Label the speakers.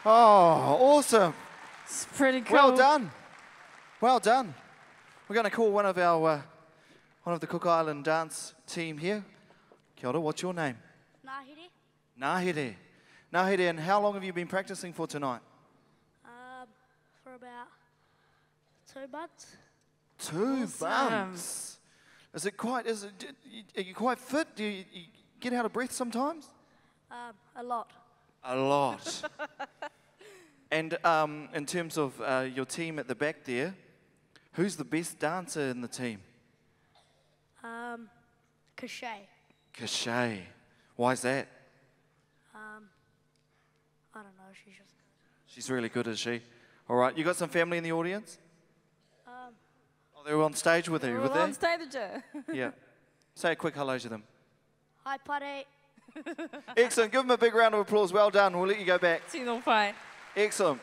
Speaker 1: Oh, awesome.
Speaker 2: It's pretty cool.
Speaker 1: Well done. Well done. We're going to call one of the Cook Island dance team here. Kia ora, what's your name?
Speaker 3: Nahiri.
Speaker 1: Nahiri, and how long have you been practicing for tonight?
Speaker 3: For about 2 months.
Speaker 1: 2
Speaker 2: Awesome.
Speaker 1: months. Are you quite fit? Do you get out of breath sometimes?
Speaker 3: A lot.
Speaker 1: A lot. And in terms of your team at the back there, who's the best dancer in the team?
Speaker 3: Cachet.
Speaker 1: Cachet. Why is that?
Speaker 3: I don't know, she's just...
Speaker 1: She's really good, is she? All right, you got some family in the audience? Oh, they're on stage with you,
Speaker 2: We're
Speaker 1: were
Speaker 2: on
Speaker 1: they?
Speaker 2: stage.
Speaker 1: Yeah. Say a quick hello to them.
Speaker 3: Hi, Pare.
Speaker 1: Excellent. Give them a big round of applause. Well done. We'll let you go back.
Speaker 2: Sim, não vai.
Speaker 1: Excellent.